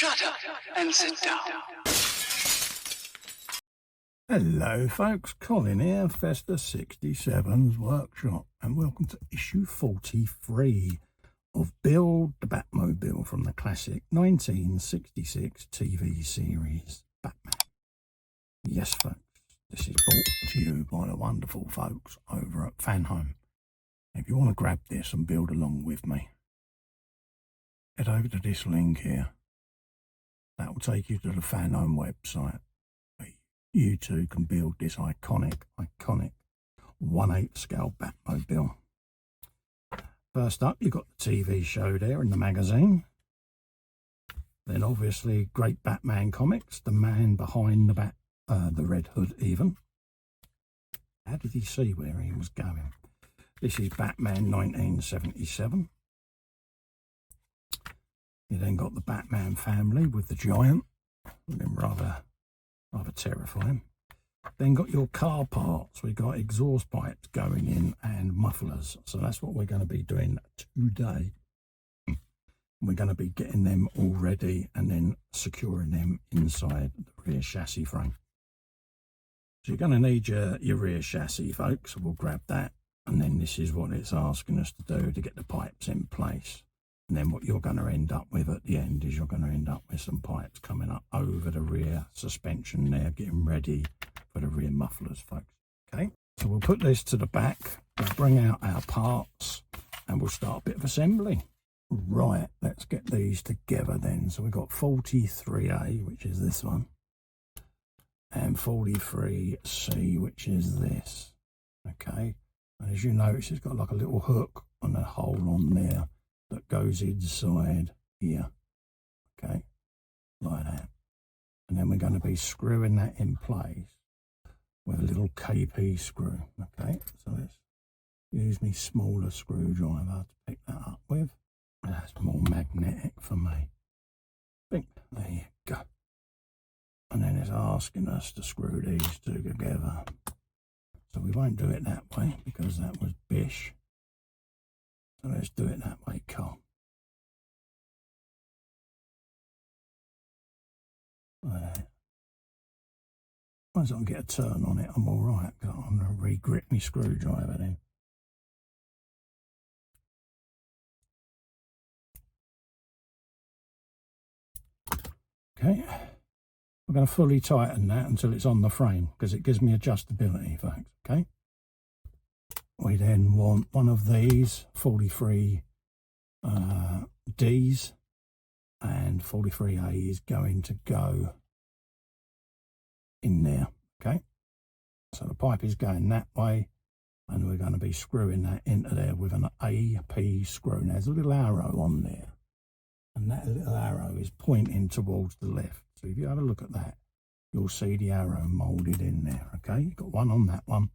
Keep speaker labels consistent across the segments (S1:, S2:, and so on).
S1: Shut up and sit down.
S2: Hello folks, Colin here, Festa 67's Workshop, and welcome to issue 43 of Build the Batmobile from the classic 1966 TV series Batman. Yes folks, this is brought to you by the wonderful folks over at Fanhome. If you want to grab this and build along with me, head over to this link here. That will take you to the Fanhome website. You too can build this iconic 1/8 scale Batmobile. First up, you've got the TV show there in the magazine. Then obviously great Batman comics, the man behind the Red Hood even. How did he see where he was going? This is Batman 1977. You then got the Batman family with the giant, looking rather terrifying. Then got your car parts. We got exhaust pipes going in and mufflers. So that's what we're going to be doing today. We're going to be getting them all ready and then securing them inside the rear chassis frame. So you're going to need your rear chassis, folks. So we'll grab that. And then this is what it's asking us to do to get the pipes in place. And then what you're going to end up with at the end is you're going to end up with some pipes coming up over the rear suspension there, getting ready for the rear mufflers, folks. Okay, so we'll put this to the back, we'll bring out our parts, and we'll start a bit of assembly. Right, let's get these together then. So we've got 43A, which is this one, and 43C, which is this. Okay, and as you notice, it's got like a little hook and a hole on there that goes inside here, okay, like that. And then we're going to be screwing that in place with a little KP screw, okay. So let's use my smaller screwdriver to pick that up with. That's more magnetic for me. There you go. And then it's asking us to screw these two together. So we won't do it that way because that was bish. So let's do it that way, Cole. Once I can get a turn on it, I'm all right. I'm going to re-grip my screwdriver then. Okay. I'm going to fully tighten that until it's on the frame because it gives me adjustability, folks. Okay. We then want one of these 43 Ds, and 43A is going to go in there. Okay, so the pipe is going that way, and we're going to be screwing that into there with an AP screw. Now, there's a little arrow on there, and that little arrow is pointing towards the left. So if you have a look at that, you'll see the arrow moulded in there. Okay, you've got one on that one,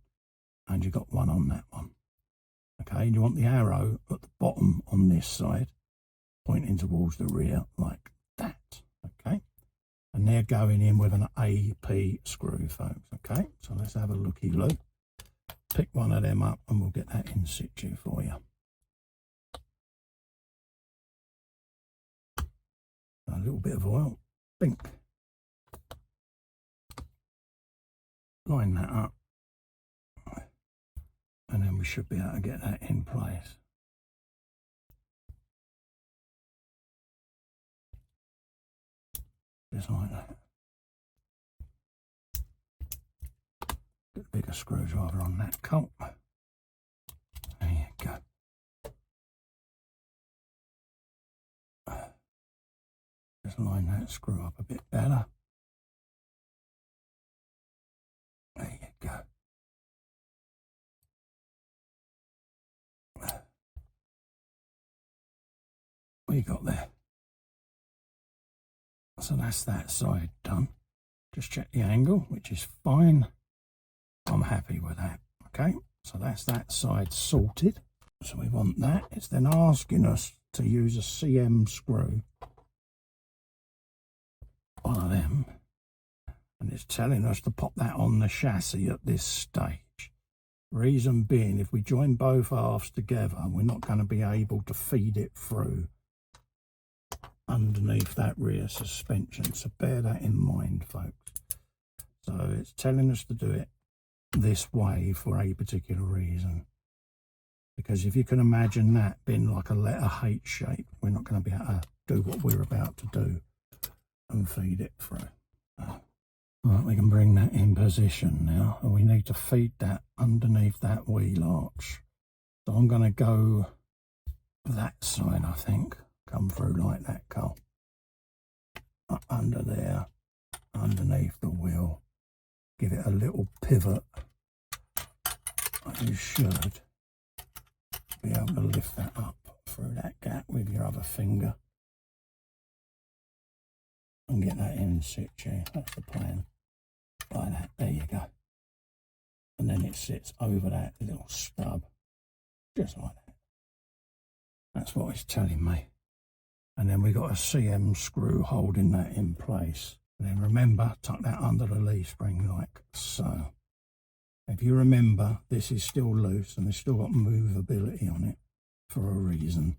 S2: and you've got one on that one. Okay, and you want the arrow at the bottom on this side, pointing towards the rear like that. Okay, and they're going in with an AP screw, folks. Okay, so let's have a looky-look. Pick one of them up and we'll get that in situ for you. A little bit of oil. Bink. Line that up. And then we should be able to get that in place. Just like that. Get a bigger screwdriver on that colt. There you go. Just line that screw up a bit better. There you go. What you got there? So that's that side done. Just check the angle, which is fine. I'm happy with that. Okay, so that's that side sorted. So we want that. It's then asking us to use a CM screw, one of them, and it's telling us to pop that on the chassis at this stage. Reason being, if we join both halves together, we're not going to be able to feed it through underneath that rear suspension. So bear that in mind, folks. So it's telling us to do it this way for a particular reason. Because if you can imagine that being like a letter H shape, we're not going to be able to do what we're about to do and feed it through. Right, we can bring that in position now, and we need to feed that underneath that wheel arch. So I'm going to go that side, I think. Come through like that, Carl. Up under there, underneath the wheel. Give it a little pivot. You should be able to lift that up through that gap with your other finger. And get that in situ. That's the plan. Like that. There you go. And then it sits over that little stub. Just like that. That's what it's telling me. And then we got a CM screw holding that in place. And then remember, tuck that under the leaf spring like so. If you remember, this is still loose and it's still got movability on it for a reason.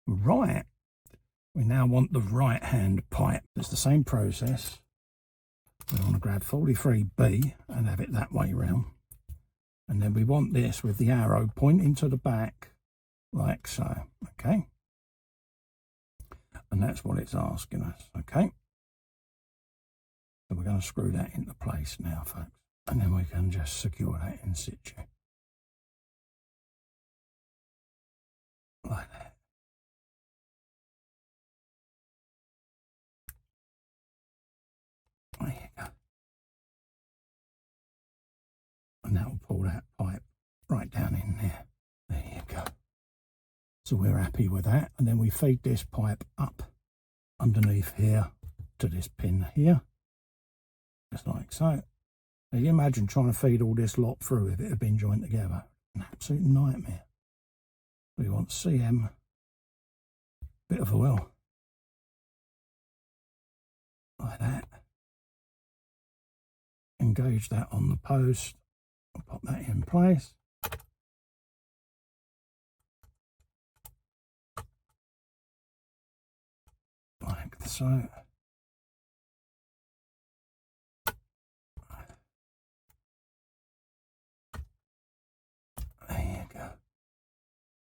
S2: Right. We now want the right hand pipe. It's the same process. We want to grab 43B and have it that way round. And then we want this with the arrow pointing to the back like so. Okay. And that's what it's asking us. Okay. So we're going to screw that into place now, folks. And then we can just secure that in situ. Like that. There you go. And that will pull that pipe right down in there. There you go. So we're happy with that. And then we feed this pipe up underneath here to this pin here. Just like so. Now you imagine trying to feed all this lot through if it had been joined together. An absolute nightmare. We want CM, bit of oil, like that. Engage that on the post, and pop that in place. Like so.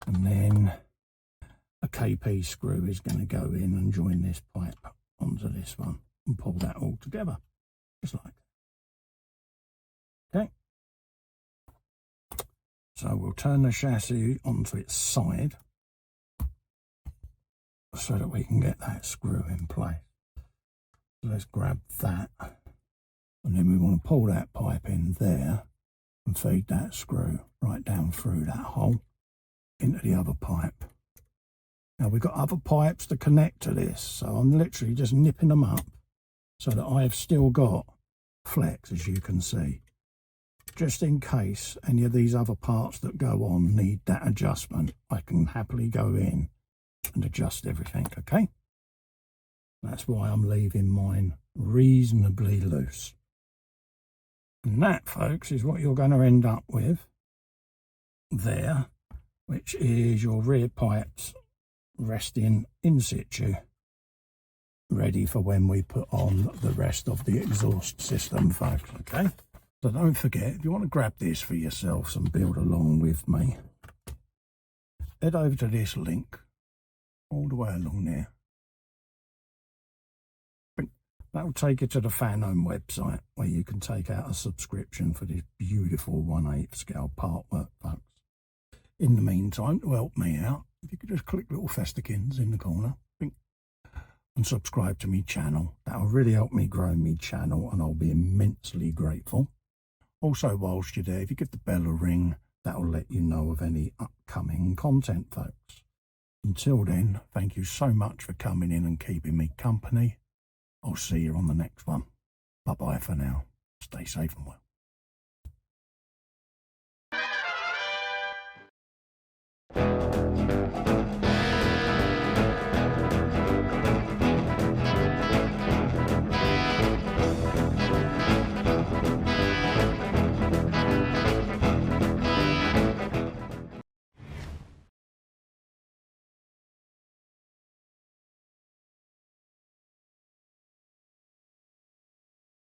S2: And then a KP screw is going to go in and join this pipe onto this one and pull that all together, just like that. Okay. So we'll turn the chassis onto its side so that we can get that screw in place. So let's grab that, and then we want to pull that pipe in there and feed that screw right down through that hole into the other pipe. Now we've got other pipes to connect to this, so I'm literally just nipping them up so that I've still got flex, as you can see, just in case any of these other parts that go on need that adjustment. I can happily go in and adjust everything. Okay, that's why I'm leaving mine reasonably loose. And that, folks, is what you're going to end up with there, which is your rear pipes resting in situ, ready for when we put on the rest of the exhaust system, folks. Okay, so don't forget, if you want to grab this for yourselves and build along with me, head over to this link all the way along there. That will take you to the Fanhome website, where you can take out a subscription for this beautiful 1/8 scale Partwork, folks. In the meantime, to help me out, if you could just click little festikins in the corner and subscribe to me channel. That'll really help me grow me channel, and I'll be immensely grateful. Also, whilst you're there, if you give the bell a ring, that'll let you know of any upcoming content, folks. Until then, thank you so much for coming in and keeping me company. I'll see you on the next one. Bye-bye for now. Stay safe and well.